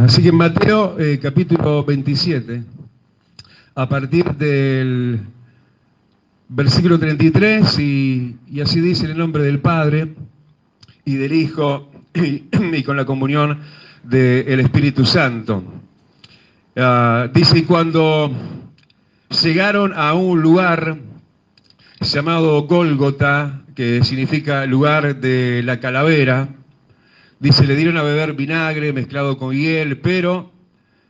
Así que en Mateo capítulo 27, a partir del versículo 33, y así dice en el nombre del Padre, y del Hijo, y con la comunión del Espíritu Santo. Dice, cuando llegaron a un lugar llamado Gólgota, que significa lugar de la calavera, dice, le dieron a beber vinagre mezclado con hiel, pero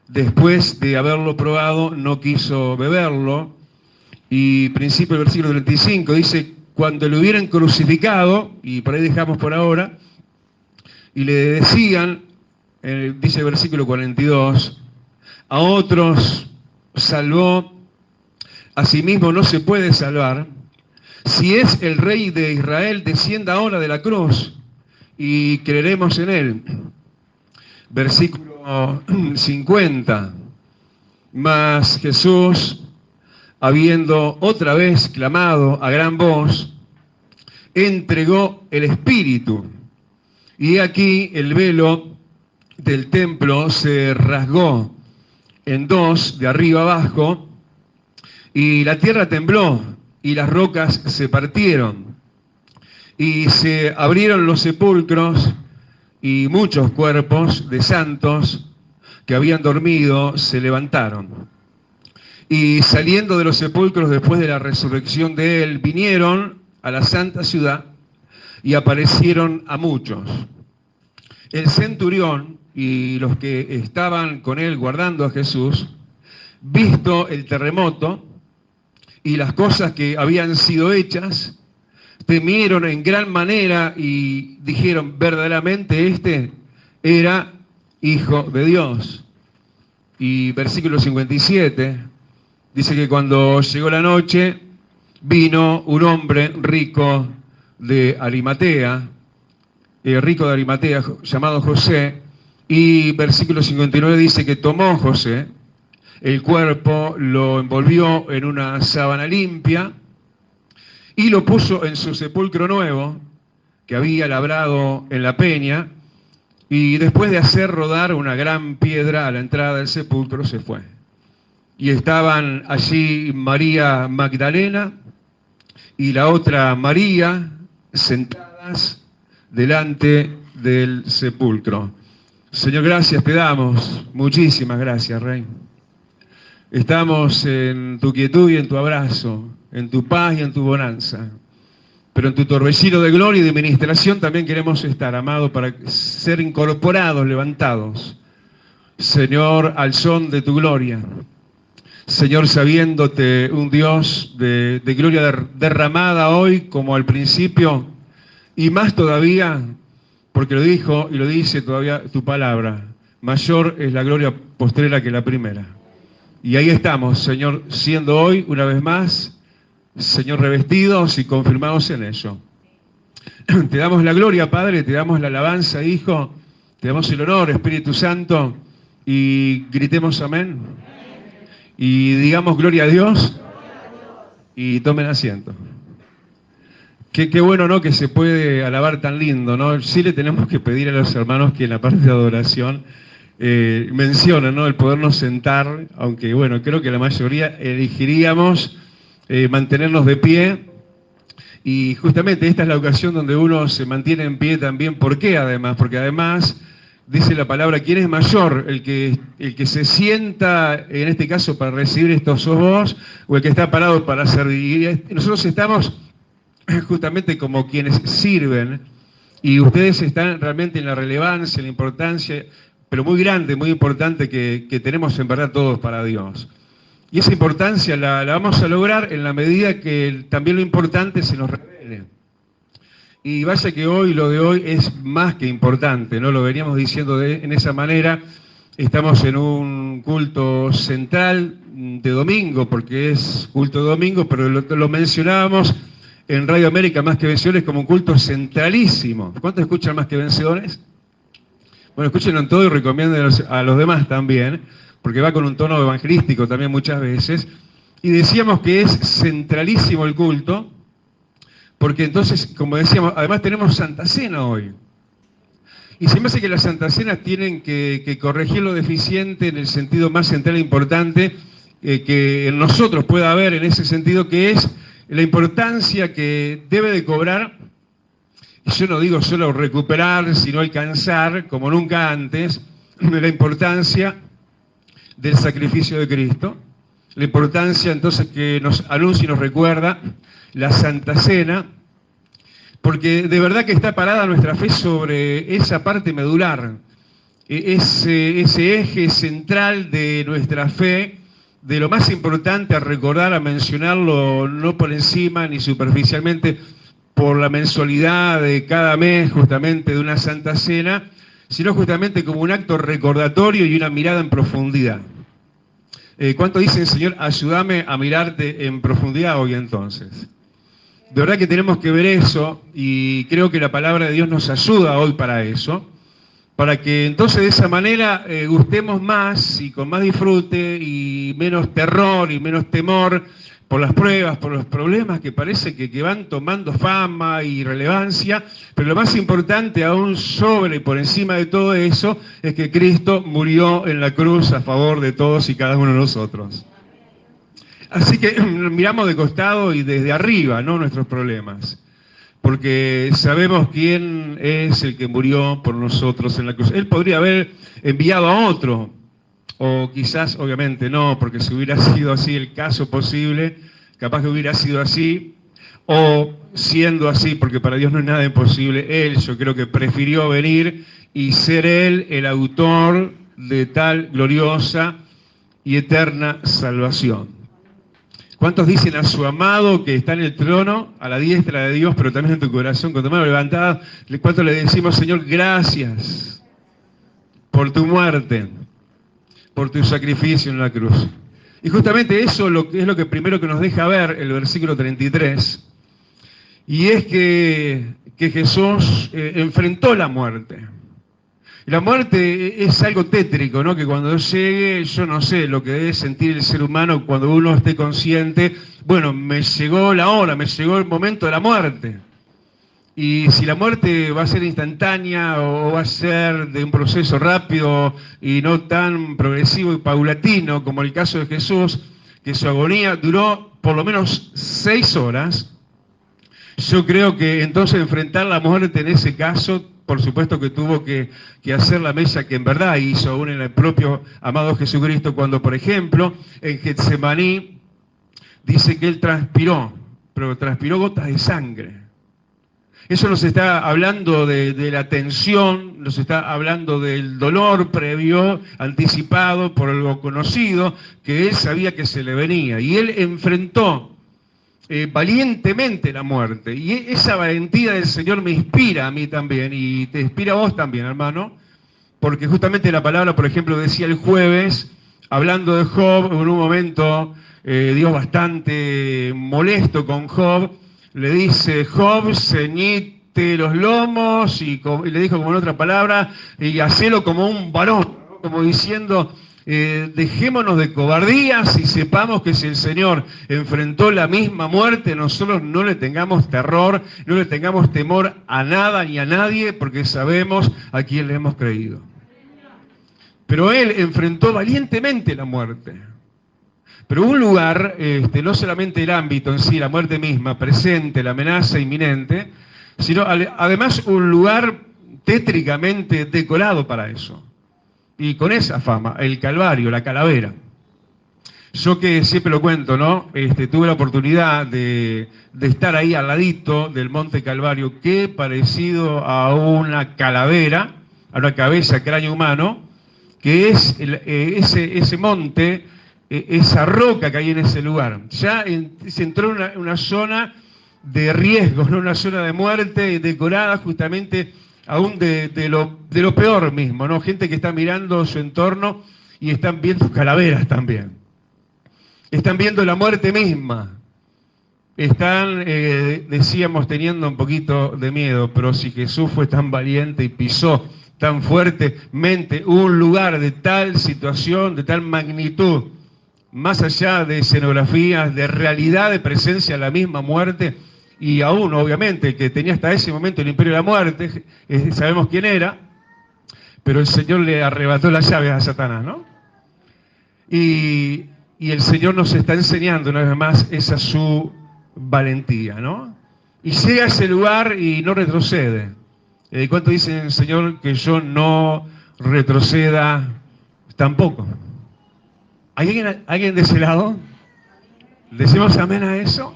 después de haberlo probado no quiso beberlo. Y principio del versículo 35 dice, cuando lo hubieran crucificado, y por ahí dejamos por ahora, y le decían, dice el versículo 42, a otros salvó, a sí mismo no se puede salvar. Si es el Rey de Israel, descienda ahora de la cruz y creeremos en él. Versículo 50. Mas Jesús, habiendo otra vez clamado a gran voz, entregó el Espíritu. Y aquí el velo del templo se rasgó en dos, de arriba abajo, y la tierra tembló, y las rocas se partieron, y se abrieron los sepulcros, y muchos cuerpos de santos que habían dormido se levantaron. Y saliendo de los sepulcros después de la resurrección de él, vinieron a la santa ciudad y aparecieron a muchos. El centurión y los que estaban con él guardando a Jesús, visto el terremoto y las cosas que habían sido hechas, temieron en gran manera y dijeron, verdaderamente este era Hijo de Dios. Y versículo 57, dice que cuando llegó la noche, vino un hombre rico de Arimatea, llamado José, y versículo 59 dice que tomó José el cuerpo, lo envolvió en una sábana limpia y lo puso en su sepulcro nuevo que había labrado en la peña, y después de hacer rodar una gran piedra a la entrada del sepulcro se fue. Y estaban allí María Magdalena y la otra María sentadas delante del sepulcro. Señor, gracias te damos, muchísimas gracias, Rey. Estamos en tu quietud y en tu abrazo, en tu paz y en tu bonanza. Pero en tu torbellino de gloria y de ministración también queremos estar, amado, para ser incorporados, levantados. Señor, al son de tu gloria. Señor, sabiéndote un Dios de gloria derramada hoy como al principio, y más todavía, porque lo dijo y lo dice todavía tu palabra, mayor es la gloria postrera que la primera. Y ahí estamos, Señor, siendo hoy, una vez más, Señor, revestidos y confirmados en ello. Te damos la gloria, Padre, te damos la alabanza, Hijo, te damos el honor, Espíritu Santo, y gritemos amén. Y digamos gloria a Dios, y tomen asiento. Qué bueno, ¿no?, que se puede alabar tan lindo, ¿no? Sí le tenemos que pedir a los hermanos que en la parte de adoración mencionan, ¿no?, el podernos sentar, aunque bueno, creo que la mayoría elegiríamos mantenernos de pie, y justamente esta es la ocasión donde uno se mantiene en pie también. ¿Por qué además? Porque además dice la palabra, ¿quién es mayor? ¿El que se sienta, en este caso, para recibir esto sos vos, o el que está parado para servir? Nosotros estamos justamente como quienes sirven, y ustedes están realmente en la relevancia, en la importancia, pero muy grande, muy importante que tenemos en verdad todos para Dios. Y esa importancia la vamos a lograr en la medida que también lo importante se nos revele. Y vaya que hoy, lo de hoy es más que importante, ¿no? Lo veníamos diciendo en esa manera. Estamos en un culto central de domingo, porque es culto de domingo, pero lo mencionábamos en Radio América, Más que Vencedores, como un culto centralísimo. ¿Cuántos escuchan Más que Vencedores? Bueno, escúchenlo todo y recomienden a los demás también, porque va con un tono evangelístico también muchas veces. Y decíamos que es centralísimo el culto, porque entonces, como decíamos, además tenemos Santa Cena hoy. Y se me hace que las Santas Cenas tienen que corregir lo deficiente en el sentido más central e importante que en nosotros pueda haber en ese sentido, que es la importancia que debe de cobrar, y yo no digo solo recuperar, sino alcanzar, como nunca antes, la importancia del sacrificio de Cristo, la importancia entonces que nos anuncia y nos recuerda la Santa Cena, porque de verdad que está parada nuestra fe sobre esa parte medular, ese eje central de nuestra fe, de lo más importante a recordar, a mencionarlo, no por encima ni superficialmente por la mensualidad de cada mes justamente de una Santa Cena, sino justamente como un acto recordatorio y una mirada en profundidad. ¿Cuánto dicen, Señor, ayúdame a mirarte en profundidad hoy entonces? De verdad que tenemos que ver eso, y creo que la palabra de Dios nos ayuda hoy para eso, para que entonces de esa manera gustemos más y con más disfrute y menos terror y menos temor por las pruebas, por los problemas que parece que van tomando fama y relevancia, pero lo más importante aún sobre y por encima de todo eso es que Cristo murió en la cruz a favor de todos y cada uno de nosotros. Así que miramos de costado y desde arriba, ¿no?, nuestros problemas, porque sabemos quién es el que murió por nosotros en la cruz. Él podría haber enviado a otro, o quizás, obviamente no, porque si hubiera sido así el caso posible, capaz que hubiera sido así, o siendo así, porque para Dios no es nada imposible, Él, yo creo que prefirió venir y ser Él el autor de tal gloriosa y eterna salvación. ¿Cuántos dicen a su amado que está en el trono, a la diestra de Dios, pero también en tu corazón, con tu mano levantada? ¿Cuántos le decimos, Señor, gracias por tu muerte, por tu sacrificio en la cruz? Y justamente eso es lo que primero que nos deja ver el versículo 33, y es que Jesús enfrentó la muerte. Y la muerte es algo tétrico, ¿no? Que cuando llegue, yo no sé lo que debe sentir el ser humano cuando uno esté consciente, bueno, me llegó la hora, me llegó el momento de la muerte. Y si la muerte va a ser instantánea o va a ser de un proceso rápido y no tan progresivo y paulatino como el caso de Jesús, que su agonía duró por lo menos 6 horas, yo creo que entonces enfrentar la muerte en ese caso, por supuesto que tuvo que hacer la mella que en verdad hizo aún en el propio amado Jesucristo, cuando, por ejemplo, en Getsemaní dice que él transpiró, pero transpiró gotas de sangre. Eso nos está hablando de la tensión, nos está hablando del dolor previo, anticipado por algo conocido, que él sabía que se le venía. Y él enfrentó valientemente la muerte. Y esa valentía del Señor me inspira a mí también, y te inspira a vos también, hermano, porque justamente la palabra, por ejemplo, decía el jueves, hablando de Job, en un momento Dios bastante molesto con Job, le dice, Job, ceñite los lomos, y le dijo como en otra palabra, y hacelo como un varón, ¿no? Como diciendo, dejémonos de cobardías y sepamos que si el Señor enfrentó la misma muerte, nosotros no le tengamos terror, no le tengamos temor a nada ni a nadie, porque sabemos a quién le hemos creído. Pero Él enfrentó valientemente la muerte. Pero un lugar, no solamente el ámbito en sí, la muerte misma, presente, la amenaza inminente, sino además un lugar tétricamente decorado para eso. Y con esa fama, el Calvario, la calavera. Yo que siempre lo cuento, ¿no? Tuve la oportunidad de estar ahí al ladito del Monte Calvario, que parecido a una calavera, a una cabeza, cráneo humano, que es ese monte, esa roca que hay en ese lugar. Ya se entró en una zona de riesgo, ¿no? Una zona de muerte decorada justamente aún de lo peor mismo, ¿no? Gente que está mirando su entorno y están viendo calaveras también. Están viendo la muerte misma. Están, decíamos, teniendo un poquito de miedo, pero si Jesús fue tan valiente y pisó tan fuertemente un lugar de tal situación, de tal magnitud, más allá de escenografías, de realidad, de presencia, la misma muerte, y aún, obviamente, que tenía hasta ese momento el imperio de la muerte, sabemos quién era, pero el Señor le arrebató las llaves a Satanás, ¿no? Y el Señor nos está enseñando una vez más esa su valentía, ¿no? Y llega a ese lugar y no retrocede. ¿Cuánto dice el Señor que yo no retroceda tampoco? ¿Hay alguien de ese lado? ¿Decimos amén a eso?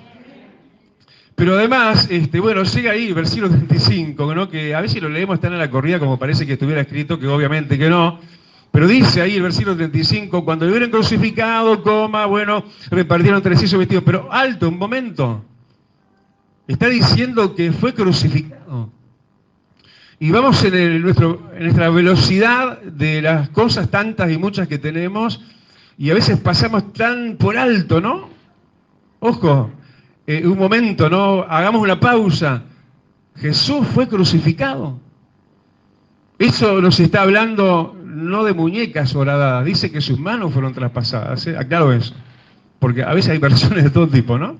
Pero además, bueno, llega ahí, versículo 35, ¿no? Que a veces lo leemos tan a la corrida como parece que estuviera escrito, que obviamente que no. Pero dice ahí el versículo 35, cuando lo hubieran crucificado, bueno, repartieron 3 sus vestidos. Pero alto, un momento. Está diciendo que fue crucificado. Y vamos en nuestra velocidad de las cosas tantas y muchas que tenemos, y a veces pasamos tan por alto, ¿no? Ojo, un momento, ¿no? Hagamos una pausa. Jesús fue crucificado. Eso nos está hablando no de muñecas horadadas, dice que sus manos fueron traspasadas, ¿eh? Aclaro eso, porque a veces hay versiones de todo tipo, ¿no?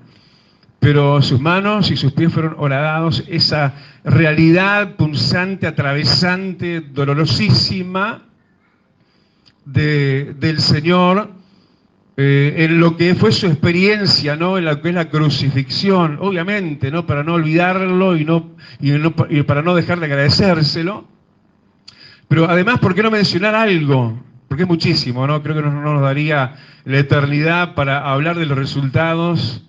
Pero sus manos y sus pies fueron horadados, esa realidad punzante, atravesante, dolorosísima del Señor, en lo que fue su experiencia, ¿no? En lo que es la crucifixión, obviamente, ¿no? Para no olvidarlo y para no dejar de agradecérselo. Pero además, ¿por qué no mencionar algo? Porque es muchísimo, ¿no? Creo que no nos daría la eternidad para hablar de los resultados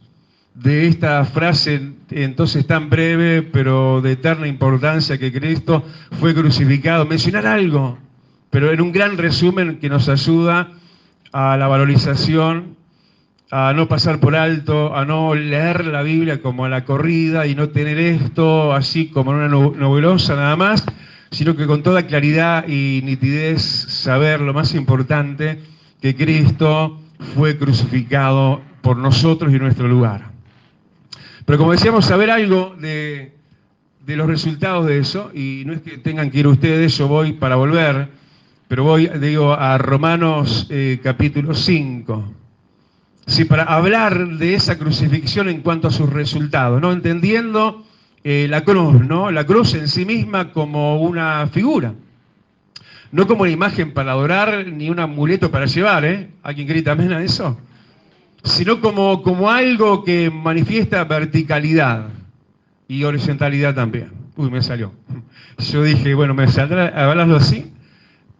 de esta frase entonces tan breve, pero de eterna importancia, que Cristo fue crucificado. Mencionar algo, pero en un gran resumen que nos ayuda a la valorización, a no pasar por alto, a no leer la Biblia como a la corrida y no tener esto así como en una nebulosa nada más, sino que con toda claridad y nitidez saber lo más importante, que Cristo fue crucificado por nosotros y en nuestro lugar. Pero como decíamos, saber algo de los resultados de eso, y no es que tengan que ir ustedes, yo voy para volver, pero voy, digo, a Romanos capítulo 5. Sí, para hablar de esa crucifixión en cuanto a sus resultados, ¿no? Entendiendo la cruz, ¿no? La cruz en sí misma como una figura. No como una imagen para adorar, ni un amuleto para llevar, ¿eh? ¿Alguien grita amén a eso? Sino como algo que manifiesta verticalidad y horizontalidad también. Uy, me salió. Yo dije, bueno, me saldrá hablarlo así,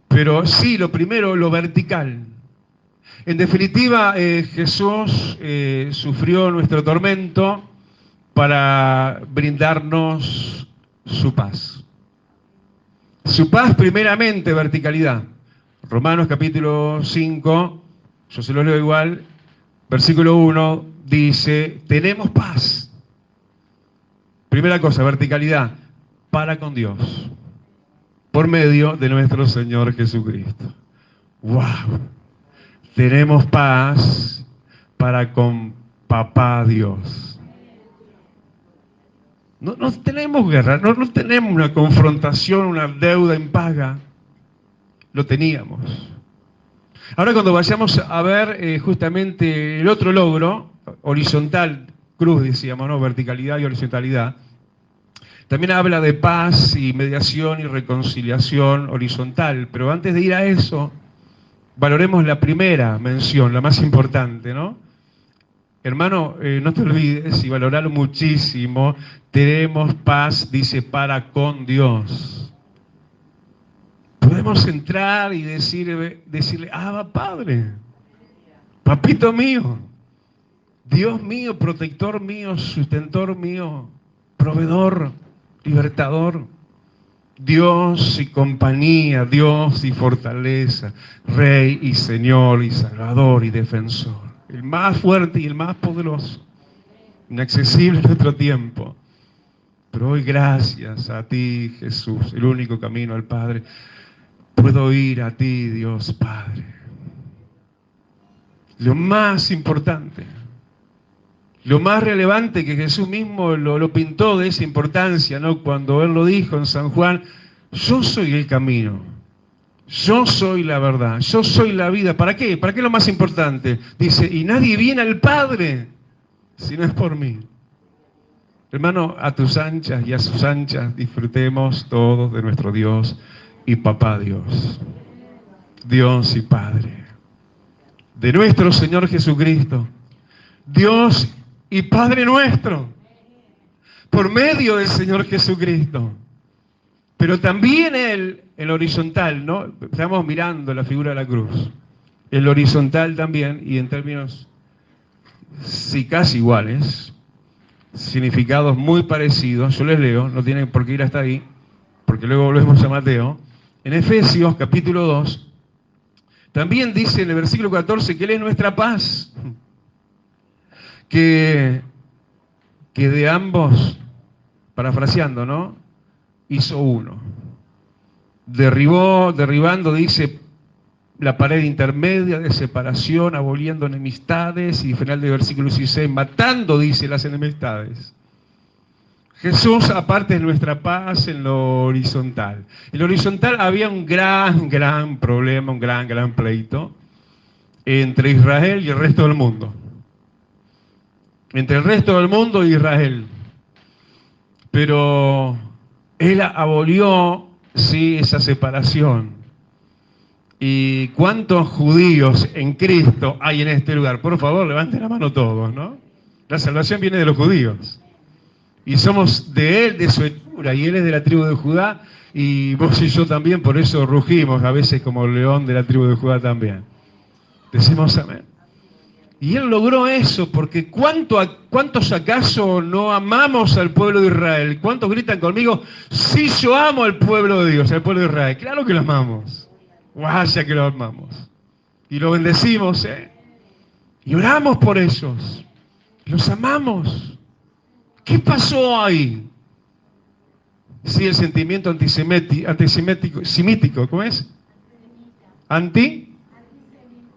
pero sí, lo primero, lo vertical. En definitiva, Jesús sufrió nuestro tormento para brindarnos su paz. Su paz primeramente, verticalidad. Romanos capítulo 5, yo se lo leo igual, versículo 1, dice, tenemos paz. Primera cosa, verticalidad, para con Dios, por medio de nuestro Señor Jesucristo. ¡Wow! Tenemos paz para con Papá Dios. No tenemos guerra, no tenemos una confrontación, una deuda impaga. Lo teníamos. Ahora cuando vayamos a ver justamente el otro logro, horizontal, cruz decíamos, ¿no? Verticalidad y horizontalidad, también habla de paz y mediación y reconciliación horizontal. Pero antes de ir a eso, valoremos la primera mención, la más importante, ¿no? Hermano, no te olvides y valoralo muchísimo. Tenemos paz, dice, para con Dios. Podemos entrar y decirle, Padre, papito mío, Dios mío, protector mío, sustentor mío, proveedor, libertador, Dios y compañía, Dios y fortaleza, Rey y Señor y Salvador y Defensor. El más fuerte y el más poderoso, inaccesible en nuestro tiempo. Pero hoy gracias a ti, Jesús, el único camino al Padre, puedo ir a ti, Dios Padre. Lo más importante, lo más relevante que Jesús mismo lo pintó de esa importancia, ¿no? Cuando Él lo dijo en San Juan, yo soy el camino. Yo soy la verdad, yo soy la vida. ¿Para qué? ¿Para qué es lo más importante? Dice, y nadie viene al Padre si no es por mí. Hermano, a tus anchas y a sus anchas disfrutemos todos de nuestro Dios y Papá Dios. Dios y Padre. De nuestro Señor Jesucristo. Dios y Padre nuestro. Por medio del Señor Jesucristo. Pero también el horizontal, ¿no? Estamos mirando la figura de la cruz. El horizontal también, y en términos, sí, casi iguales, significados muy parecidos. Yo les leo, no tienen por qué ir hasta ahí, porque luego volvemos a Mateo. En Efesios, capítulo 2, también dice en el versículo 14 que Él es nuestra paz. Que de ambos, parafraseando, ¿no? Hizo uno. Derribando, dice, la pared intermedia de separación, aboliendo enemistades, y final del versículo 16, matando, dice, las enemistades. Jesús, aparte de nuestra paz en lo horizontal. En lo horizontal había un gran problema, un gran pleito entre Israel y el resto del mundo. Entre el resto del mundo y Israel. Pero Él abolió, sí, esa separación. ¿Y cuántos judíos en Cristo hay en este lugar? Por favor, levanten la mano todos, ¿no? La salvación viene de los judíos. Y somos de Él, de su hechura, y Él es de la tribu de Judá, y vos y yo también, por eso rugimos a veces como el león de la tribu de Judá también. Decimos amén. Y Él logró eso, porque ¿cuántos acaso no amamos al pueblo de Israel? ¿Cuántos gritan conmigo, sí, yo amo al pueblo de Dios, al pueblo de Israel? Claro que lo amamos. Vaya que lo amamos. Y lo bendecimos, ¿eh? Y oramos por ellos. Los amamos. ¿Qué pasó ahí? Sí, el sentimiento antisemítico, ¿cómo es?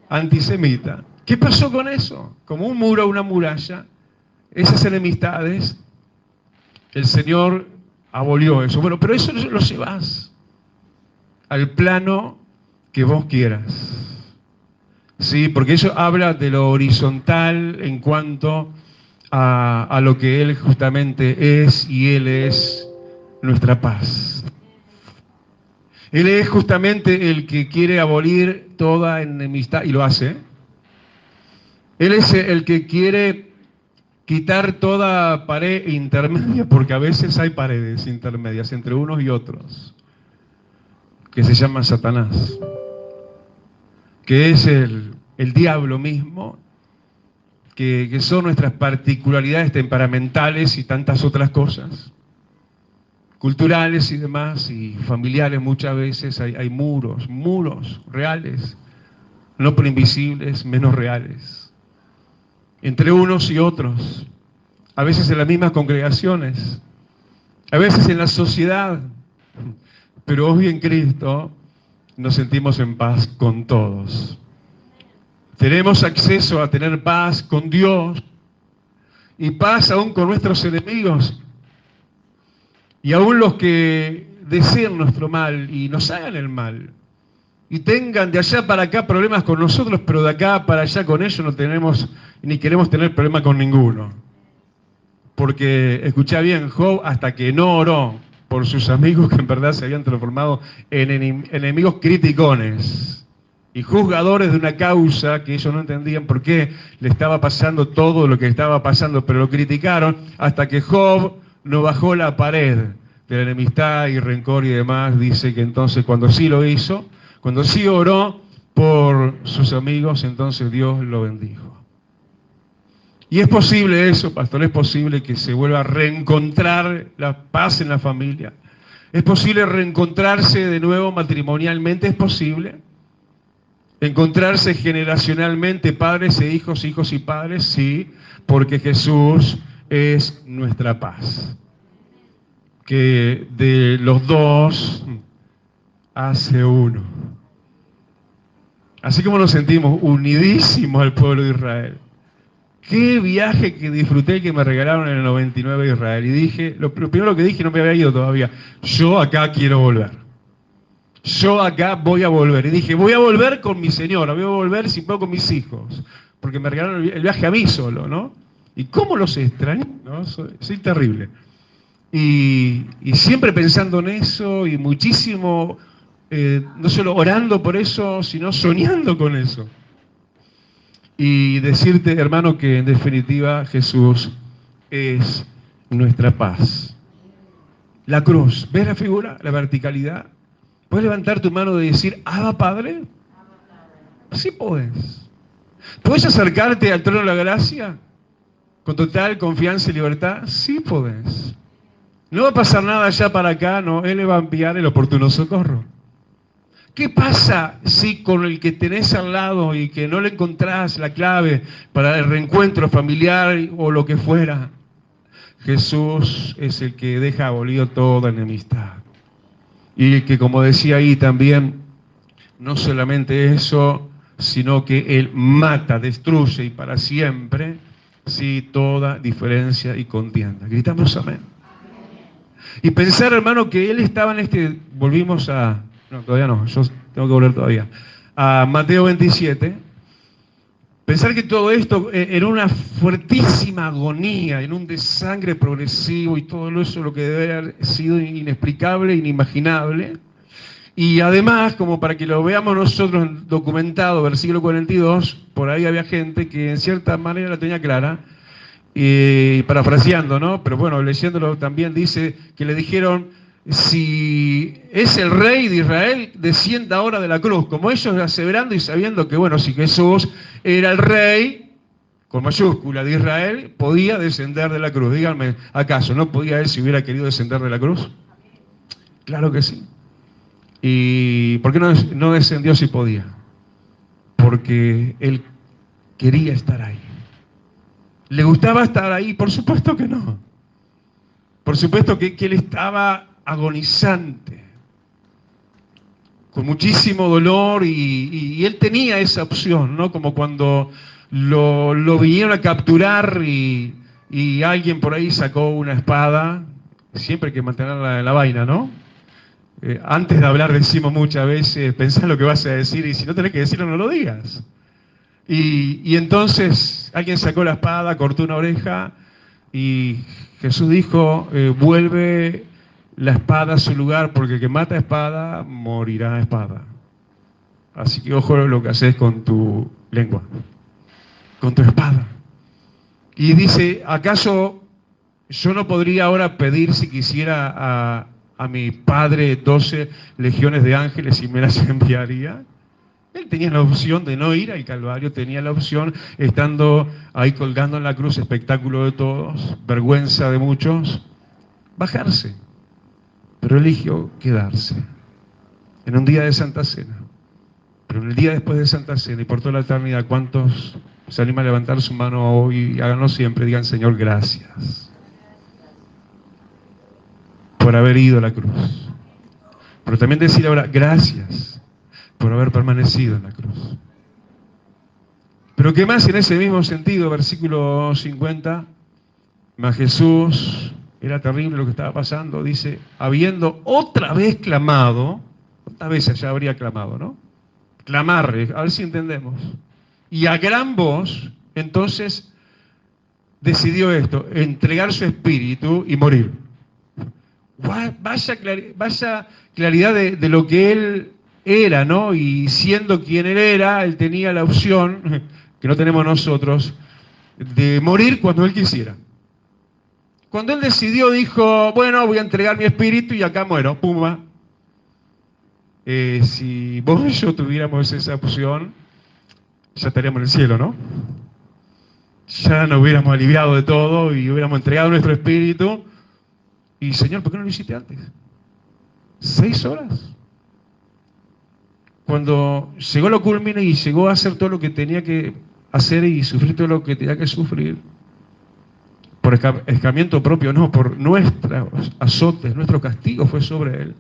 Antisemita. ¿Qué pasó con eso? Como un muro, una muralla, esas enemistades, el Señor abolió eso. Bueno, pero eso lo llevas al plano que vos quieras. Sí, porque eso habla de lo horizontal en cuanto a lo que Él justamente es, y Él es nuestra paz. Él es justamente el que quiere abolir toda enemistad, y lo hace. Él es el que quiere quitar toda pared intermedia, porque a veces hay paredes intermedias entre unos y otros, que se llama Satanás, que es el diablo mismo, que son nuestras particularidades temperamentales y tantas otras cosas, culturales y demás, y familiares. Muchas veces hay muros reales, no pero invisibles, menos reales, entre unos y otros, a veces en las mismas congregaciones, a veces en la sociedad, pero hoy en Cristo nos sentimos en paz con todos. Tenemos acceso a tener paz con Dios y paz aún con nuestros enemigos y aún los que deseen nuestro mal y nos hagan el mal y tengan de allá para acá problemas con nosotros, pero de acá para allá con ellos no tenemos ni queremos tener problema con ninguno. Porque, escuchá bien, Job, hasta que no oró por sus amigos que en verdad se habían transformado en enemigos criticones y juzgadores de una causa que ellos no entendían por qué le estaba pasando todo lo que estaba pasando, pero lo criticaron hasta que Job no bajó la pared de la enemistad y rencor y demás. Dice que entonces cuando sí lo hizo, cuando sí oró por sus amigos, entonces Dios lo bendijo. Y es posible eso, pastor, es posible que se vuelva a reencontrar la paz en la familia. Es posible reencontrarse de nuevo matrimonialmente, es posible. Encontrarse generacionalmente, padres e hijos, hijos y padres, sí, porque Jesús es nuestra paz. Que de los dos hace uno. Así como nos sentimos unidísimos al pueblo de Israel. Qué viaje que disfruté que me regalaron en el 99 de Israel. Y dije, lo primero que dije, no me había ido todavía, yo acá quiero volver. Yo acá voy a volver. Y dije, voy a volver con mi señora, voy a volver si puedo con mis hijos. Porque me regalaron el viaje a mí solo, ¿no? ¿Y cómo los extraño? ¿No? Soy terrible. Y siempre pensando en eso y muchísimo, no solo orando por eso, sino soñando con eso. Y decirte, hermano, que en definitiva Jesús es nuestra paz. La cruz, ¿ves la figura? La verticalidad. ¿Puedes levantar tu mano y decir, Abba Padre? Sí puedes. ¿Puedes acercarte al trono de la gracia con total confianza y libertad? Sí puedes. No va a pasar nada allá para acá, no. Él le va a enviar el oportuno socorro. ¿Qué pasa si con el que tenés al lado y que no le encontrás la clave para el reencuentro familiar o lo que fuera? Jesús es el que deja abolido toda enemistad. Y que, como decía ahí también, no solamente eso, sino que Él mata, destruye y para siempre, sí, toda diferencia y contienda. Gritamos amén. Y pensar, hermano, que Él estaba en volvimos a... No, todavía no, yo tengo que volver todavía. A Mateo 27. Pensar que todo esto era una fuertísima agonía, en un desangre progresivo y todo eso, lo que debe haber sido inexplicable, inimaginable. Y además, como para que lo veamos nosotros documentado, versículo 42, por ahí había gente que en cierta manera la tenía clara, parafraseando, ¿no? Pero bueno, leyéndolo también dice que le dijeron, si es el rey de Israel, descienda ahora de la cruz, como ellos aseverando y sabiendo que, bueno, si Jesús era el rey, con mayúscula, de Israel, podía descender de la cruz. Díganme, ¿acaso no podía él si hubiera querido descender de la cruz? Claro que sí. ¿Y por qué no descendió si podía? Porque él quería estar ahí. ¿Le gustaba estar ahí? Por supuesto que no. Por supuesto que él estaba agonizante, con muchísimo dolor y él tenía esa opción, ¿no? Como cuando lo vinieron a capturar y alguien por ahí sacó una espada, siempre hay que mantenerla en la vaina, ¿no? Antes de hablar decimos muchas veces, pensá lo que vas a decir y si no tenés que decirlo no lo digas. Y entonces alguien sacó la espada, cortó una oreja y Jesús dijo, vuelve la espada a su lugar porque el que mata a espada morirá a espada. Así que ojo lo que haces con tu lengua, con tu espada. Y dice, ¿acaso yo no podría ahora pedir si quisiera a mi Padre 12 legiones de ángeles y me las enviaría? Él tenía la opción de no ir al Calvario, tenía la opción, estando ahí colgando en la cruz, espectáculo de todos, vergüenza de muchos, bajarse. Pero eligió quedarse en un día de Santa Cena. Pero en el día después de Santa Cena y por toda la eternidad, ¿cuántos se animan a levantar su mano hoy y háganlo siempre? Digan, Señor, gracias por haber ido a la cruz. Pero también decir ahora, gracias por haber permanecido en la cruz. Pero ¿qué más en ese mismo sentido? Versículo 50, mas Jesús, era terrible lo que estaba pasando, dice, habiendo otra vez clamado, ¿cuántas veces ya habría clamado, no? Clamar, a ver si entendemos. Y a gran voz, entonces, decidió esto, entregar su espíritu y morir. Vaya claridad de lo que él era, ¿no? Y siendo quien él era, él tenía la opción, que no tenemos nosotros, de morir cuando él quisiera. Cuando él decidió, dijo, bueno, voy a entregar mi espíritu y acá muero, pumba. Si vos y yo tuviéramos esa opción, ya estaríamos en el cielo, ¿no? Ya nos hubiéramos aliviado de todo y hubiéramos entregado nuestro espíritu. Y Señor, ¿por qué no lo hiciste antes? 6 horas. Cuando llegó lo culmine y llegó a hacer todo lo que tenía que hacer y sufrir todo lo que tenía que sufrir, por escarmiento propio, no, por nuestros azotes, nuestro castigo fue sobre él.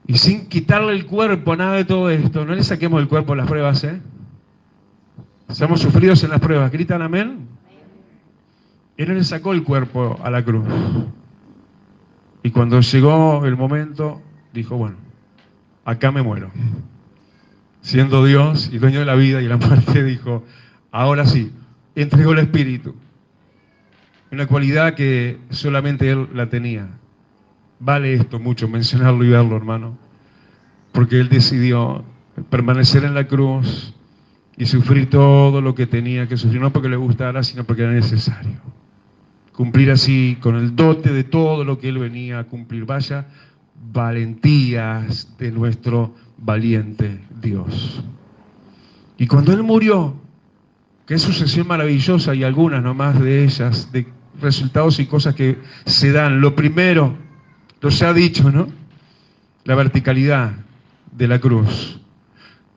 Y sin quitarle el cuerpo, nada de todo esto, no le saquemos el cuerpo a las pruebas, ¿eh? Seamos sufridos en las pruebas, ¿gritan amén? Él no le sacó el cuerpo a la cruz. Y cuando llegó el momento, dijo, bueno, acá me muero. Siendo Dios y dueño de la vida y la muerte, dijo, ahora sí, entregó el Espíritu. Una cualidad que solamente Él la tenía. Vale esto mucho mencionarlo y verlo, hermano. Porque Él decidió permanecer en la cruz y sufrir todo lo que tenía que sufrir, no porque le gustara, sino porque era necesario. Cumplir así con el dote de todo lo que Él venía a cumplir. Vaya valentías de nuestro valiente Dios. Y cuando Él murió, qué sucesión maravillosa, y algunas nomás de ellas, de resultados y cosas que se dan. Lo primero, lo se ha dicho, ¿no? La verticalidad de la cruz,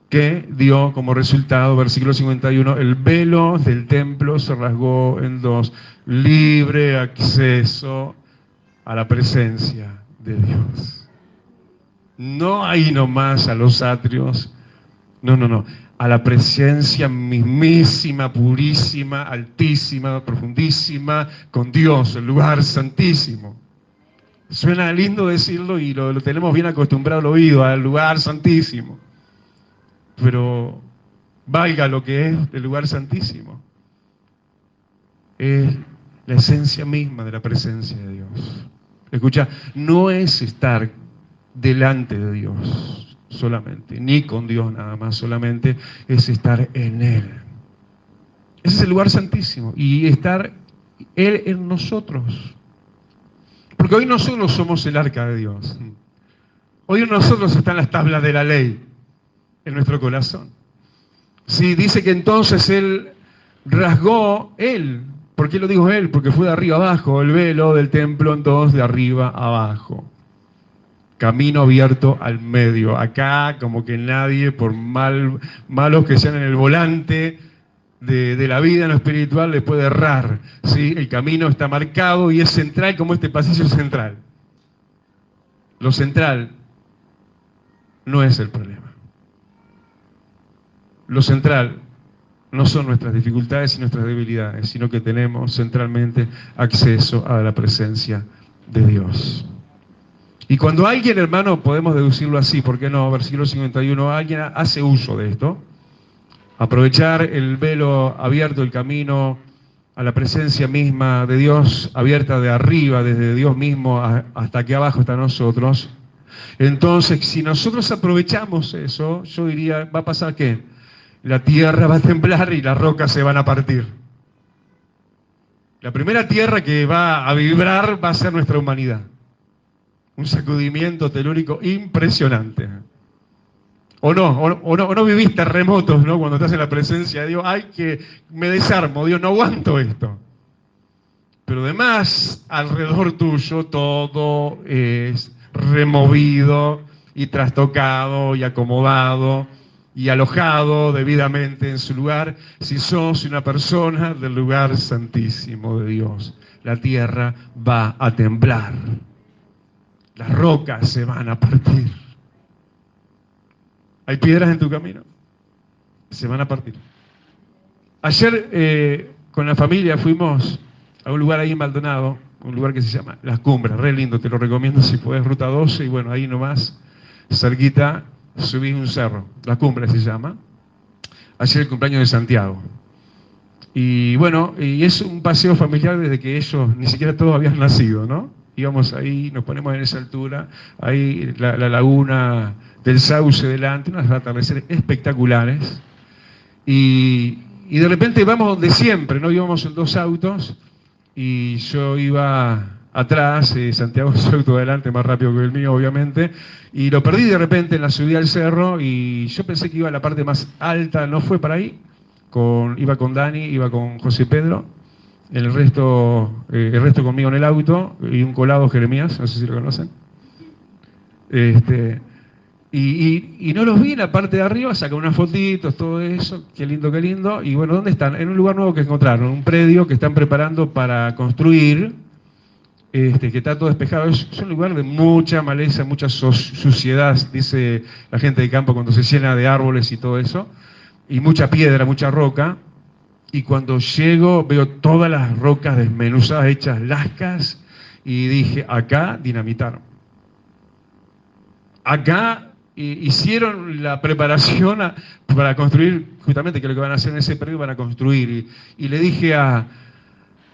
que dio como resultado, versículo 51, el velo del templo se rasgó en dos, libre acceso a la presencia de Dios. No ahí nomás a los atrios, no, a la presencia mismísima, purísima, altísima, profundísima, con Dios, el lugar santísimo. Suena lindo decirlo y lo tenemos bien acostumbrado al oído, al lugar santísimo. Pero valga lo que es el lugar santísimo. Es la esencia misma de la presencia de Dios. Escucha, no es estar delante de Dios solamente, ni con Dios nada más solamente, es estar en Él. Ese es el lugar santísimo y estar Él en nosotros. Porque hoy nosotros somos el arca de Dios. Hoy en nosotros están las tablas de la ley en nuestro corazón. Sí, dice que entonces Él rasgó, Él, ¿por qué lo dijo Él? Porque fue de arriba abajo, el velo del templo en dos, de arriba abajo. Camino abierto al medio. Acá como que nadie, por malos que sean en el volante de la vida en lo espiritual, le puede errar. ¿Sí? El camino está marcado y es central como este pasillo central. Lo central no es el problema. Lo central no son nuestras dificultades y nuestras debilidades, sino que tenemos centralmente acceso a la presencia de Dios. Y cuando alguien, hermano, podemos deducirlo así, ¿por qué no? Versículo 51, alguien hace uso de esto, aprovechar el velo abierto, el camino a la presencia misma de Dios, abierta de arriba, desde Dios mismo hasta aquí abajo está nosotros. Entonces, si nosotros aprovechamos eso, yo diría, ¿va a pasar qué? La tierra va a temblar y las rocas se van a partir. La primera tierra que va a vibrar va a ser nuestra humanidad. Un sacudimiento telúrico impresionante. O no vivís terremotos, ¿no? Cuando estás en la presencia de Dios, ay, que me desarmo, Dios, no aguanto esto. Pero además, alrededor tuyo todo es removido y trastocado y acomodado y alojado debidamente en su lugar, si sos una persona del lugar santísimo de Dios. La tierra va a temblar. Las rocas se van a partir. ¿Hay piedras en tu camino? Se van a partir. Ayer con la familia fuimos a un lugar ahí en Maldonado, un lugar que se llama Las Cumbres, re lindo, te lo recomiendo si puedes, ruta 12, y bueno, ahí nomás, cerquita, subí un cerro, Las Cumbres se llama. Ayer el cumpleaños de Santiago. Y bueno, y es un paseo familiar desde que ellos ni siquiera todos habían nacido, ¿no? Íbamos ahí, nos ponemos en esa altura, ahí la laguna del Sauce delante, unos atardeceres espectaculares. Y de repente vamos donde siempre, ¿no? Íbamos en dos autos y yo iba atrás, Santiago su auto adelante más rápido que el mío, obviamente, y lo perdí de repente en la subida al cerro y yo pensé que iba a la parte más alta, no fue para ahí, iba con Dani, iba con José Pedro, el resto conmigo en el auto, y un colado Jeremías, no sé si lo conocen. Y no los vi en la parte de arriba, sacan unas fotitos, todo eso, qué lindo, y bueno, ¿dónde están? En un lugar nuevo que encontraron, un predio que están preparando para construir, que está todo despejado, es un lugar de mucha maleza, mucha suciedad, dice la gente de campo cuando se llena de árboles y todo eso, y mucha piedra, mucha roca. Y cuando llego veo todas las rocas desmenuzadas, hechas lascas, y dije, acá dinamitaron. Acá hicieron la preparación para construir, justamente, que lo que van a hacer en ese periodo van a construir. Y le dije a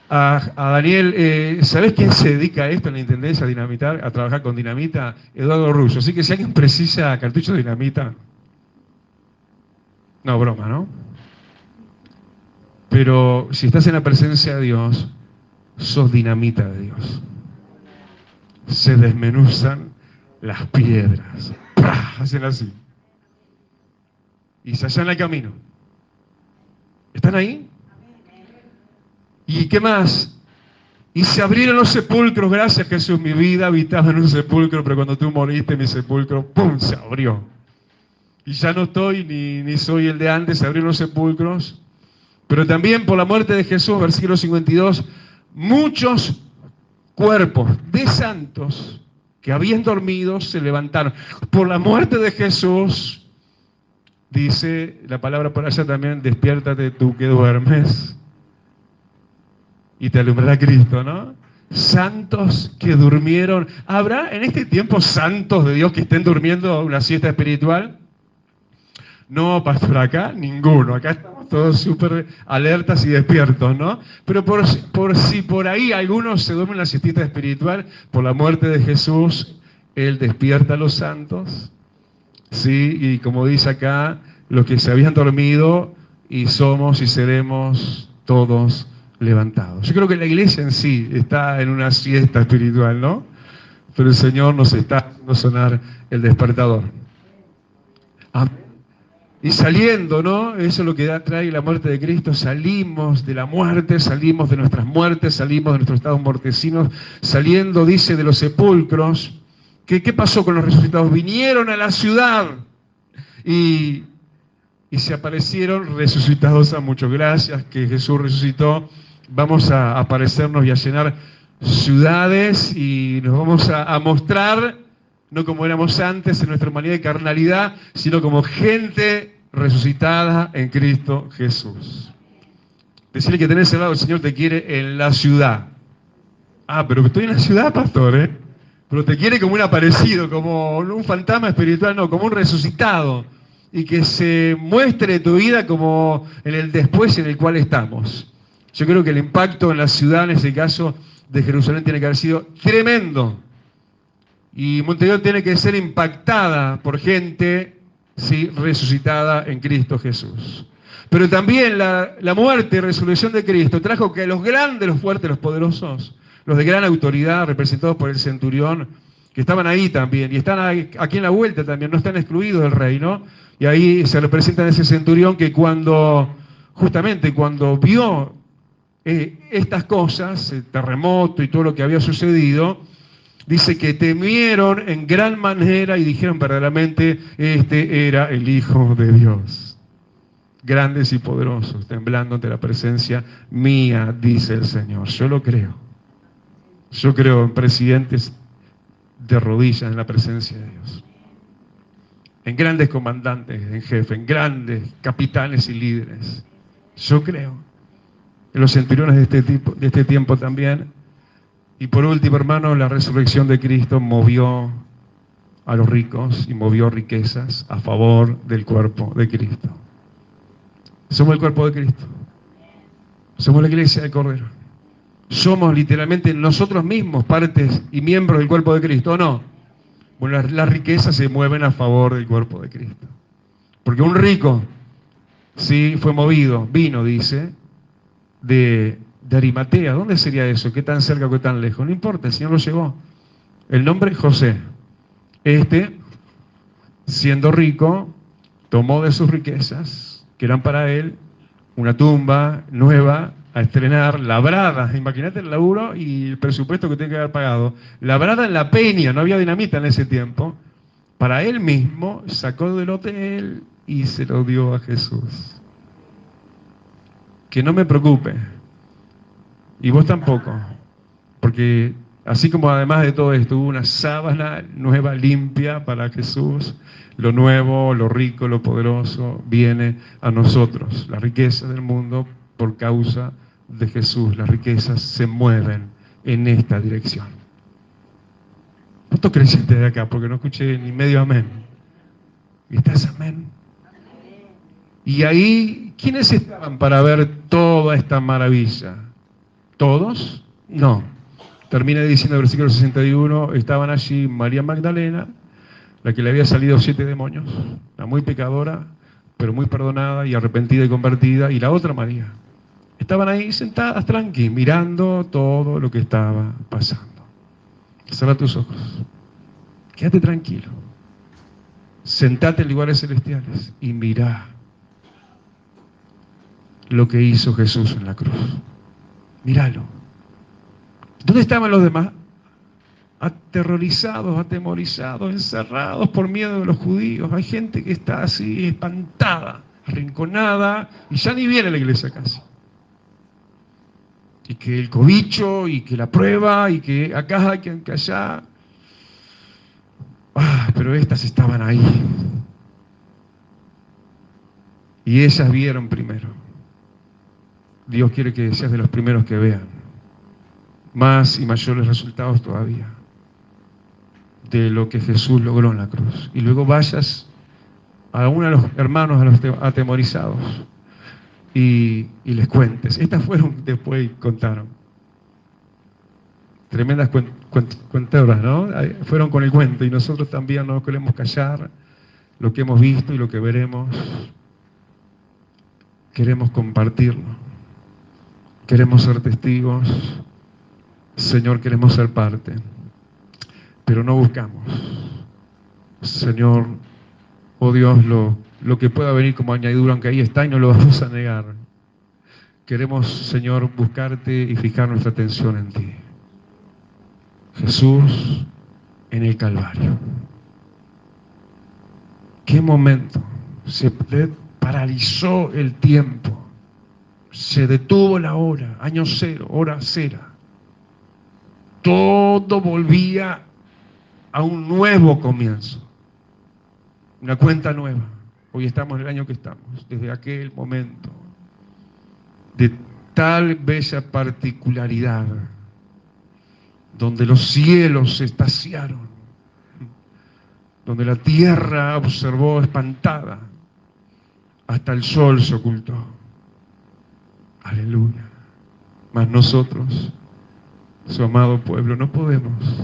Daniel, ¿sabés quién se dedica a esto en la Intendencia, a dinamitar, a trabajar con dinamita? Eduardo Russo. Así que si alguien precisa cartucho de dinamita, no, broma, ¿no? Pero si estás en la presencia de Dios, sos dinamita de Dios. Se desmenuzan las piedras. ¡Pah! Hacen así. Y se allana el camino. ¿Están ahí? ¿Y qué más? Y se abrieron los sepulcros. Gracias, Jesús. Mi vida habitaba en un sepulcro, pero cuando tú moriste, mi sepulcro, ¡pum!, se abrió. Y ya no estoy ni soy el de antes. Se abrieron los sepulcros. Pero también por la muerte de Jesús, versículo 52, muchos cuerpos de santos que habían dormido se levantaron. Por la muerte de Jesús, dice la palabra por allá también, despiértate tú que duermes y te alumbrará Cristo, ¿no? Santos que durmieron. ¿Habrá en este tiempo santos de Dios que estén durmiendo una siesta espiritual? No, pastor, acá ninguno. Acá estamos todos súper alertas y despiertos, ¿no? Pero por si por ahí algunos se duermen la siestita espiritual, por la muerte de Jesús, Él despierta a los santos, ¿sí? Y como dice acá, los que se habían dormido, y somos y seremos todos levantados. Yo creo que la iglesia en sí está en una siesta espiritual, ¿no? Pero el Señor nos está haciendo sonar el despertador. Amén. Y saliendo, ¿no? Eso es lo que trae la muerte de Cristo. Salimos de la muerte, salimos de nuestras muertes, salimos de nuestros estados mortecinos. Saliendo, dice, de los sepulcros. ¿Qué pasó con los resucitados? Vinieron a la ciudad y se aparecieron resucitados a muchos. Gracias que Jesús resucitó. Vamos a aparecernos y a llenar ciudades y nos vamos a mostrar, no como éramos antes en nuestra humanidad y carnalidad, sino como gente resucitada en Cristo Jesús. Decirle que tenés al lado, el Señor te quiere en la ciudad. Ah, pero estoy en la ciudad, pastor, ¿eh? Pero te quiere como un aparecido, como un fantasma espiritual, no, como un resucitado. Y que se muestre tu vida como en el después en el cual estamos. Yo creo que el impacto en la ciudad, en ese caso de Jerusalén, tiene que haber sido tremendo. Y Montevideo tiene que ser impactada por gente, sí, resucitada en Cristo Jesús. Pero también la muerte y resurrección de Cristo trajo que los grandes, los fuertes, los poderosos, los de gran autoridad, representados por el centurión, que estaban ahí también, y están aquí en la vuelta también, no están excluidos del reino, y ahí se representa ese centurión que justamente cuando vio estas cosas, el terremoto y todo lo que había sucedido, dice que temieron en gran manera y dijeron verdaderamente, este era el Hijo de Dios. Grandes y poderosos, temblando ante la presencia mía, dice el Señor. Yo lo creo. Yo creo en presidentes de rodillas en la presencia de Dios. En grandes comandantes en jefe, en grandes capitanes y líderes. Yo creo. En los centuriones de este tiempo también. Y por último, hermano, la resurrección de Cristo movió a los ricos y movió riquezas a favor del cuerpo de Cristo. Somos el cuerpo de Cristo. Somos la iglesia del Cordero. Somos literalmente nosotros mismos partes y miembros del cuerpo de Cristo, ¿o no? Bueno, las riquezas se mueven a favor del cuerpo de Cristo. Porque un rico, sí, fue movido, vino, dice, de Arimatea. ¿Dónde sería eso? ¿Qué tan cerca o qué tan lejos? No importa, el Señor lo llevó. El nombre José. Siendo rico, tomó de sus riquezas, que eran para él, una tumba nueva a estrenar, labrada. Imagínate el laburo y el presupuesto que tiene que haber pagado. Labrada en la peña, no había dinamita en ese tiempo. Para él mismo, sacó del hotel y se lo dio a Jesús. Que no me preocupe. Y vos tampoco, porque así como además de todo esto hubo una sábana nueva, limpia para Jesús, lo nuevo, lo rico, lo poderoso viene a nosotros. La riqueza del mundo por causa de Jesús, las riquezas se mueven en esta dirección. ¿Cuántos creyentes de acá? Porque no escuché ni medio amén. ¿Estás amén? Y ahí, ¿quiénes estaban para ver toda esta maravilla? ¿Todos? No. Termina diciendo el versículo 61, estaban allí María Magdalena, la que le había salido 7 demonios, la muy pecadora, pero muy perdonada y arrepentida y convertida, y la otra María. Estaban ahí sentadas tranqui, mirando todo lo que estaba pasando. Cierra tus ojos. Quédate tranquilo. Sentate en lugares celestiales y mirá lo que hizo Jesús en la cruz. Míralo. ¿Dónde estaban los demás? Aterrorizados, atemorizados, encerrados por miedo de los judíos. Hay gente que está así espantada, arrinconada, y ya ni viene a la iglesia casi. Y que el cobicho, y que la prueba, y que acá, y que allá. Pero estas estaban ahí. Y ellas vieron primero. Dios quiere que seas de los primeros que vean. Más y mayores resultados todavía de lo que Jesús logró en la cruz. Y luego vayas a uno de los hermanos, a los atemorizados, y les cuentes. Estas fueron después y contaron. Tremendas cuenteras, ¿no? Fueron con el cuento, y nosotros también no queremos callar lo que hemos visto y lo que veremos. Queremos compartirlo. Queremos ser testigos. Señor, queremos ser parte. Pero no buscamos, Señor, oh Dios, lo que pueda venir como añadidura, aunque ahí está y no lo vamos a negar. Queremos, Señor, buscarte y fijar nuestra atención en ti. Jesús en el Calvario. ¿Qué momento? Se paralizó el tiempo, se detuvo la hora, año cero, hora cero. Todo volvía a un nuevo comienzo, una cuenta nueva. Hoy estamos en el año que estamos, desde aquel momento de tal bella particularidad, donde los cielos se estaciaron, donde la tierra observó espantada, hasta el sol se ocultó. Aleluya. Mas nosotros, su amado pueblo, no podemos,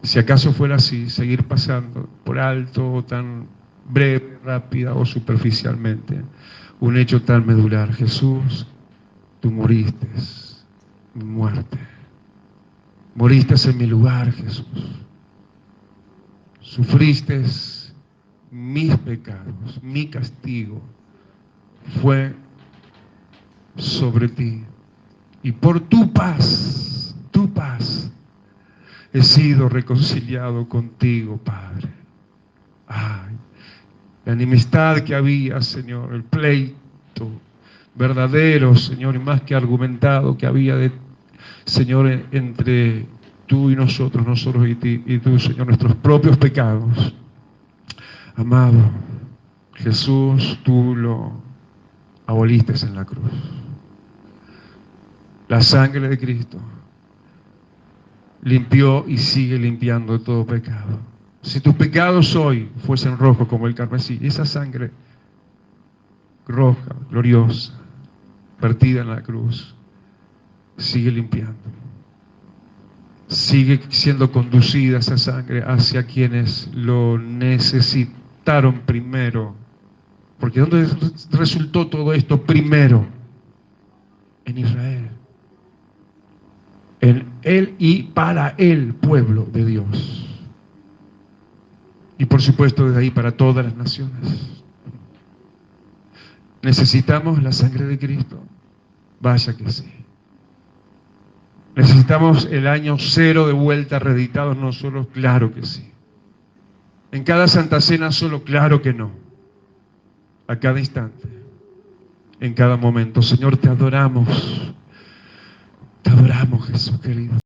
si acaso fuera así, seguir pasando por alto o tan breve, rápida o superficialmente un hecho tan medular. Jesús, tú moriste mi muerte, moriste en mi lugar, Jesús, sufriste mis pecados, mi castigo fue sobre ti, y por tu paz, he sido reconciliado contigo, Padre. Ay, la enemistad que había, Señor, el pleito verdadero, Señor, y más que argumentado que había, Señor, entre tú y nosotros y tú, Señor, nuestros propios pecados. Amado Jesús, tú lo aboliste en la cruz. La sangre de Cristo limpió y sigue limpiando todo pecado. Si tus pecados hoy fuesen rojos como el carmesí, esa sangre roja, gloriosa, vertida en la cruz, sigue limpiando. Sigue siendo conducida esa sangre hacia quienes lo necesitaron primero. Porque ¿dónde resultó todo esto primero? En Israel. En él y para el pueblo de Dios. Y por supuesto desde ahí para todas las naciones. ¿Necesitamos la sangre de Cristo? Vaya que sí. ¿Necesitamos el año cero de vuelta reeditados nosotros? Claro que sí. En cada Santa Cena solo, claro que no. A cada instante, en cada momento. Señor, te adoramos. Te adoramos, Jesús querido.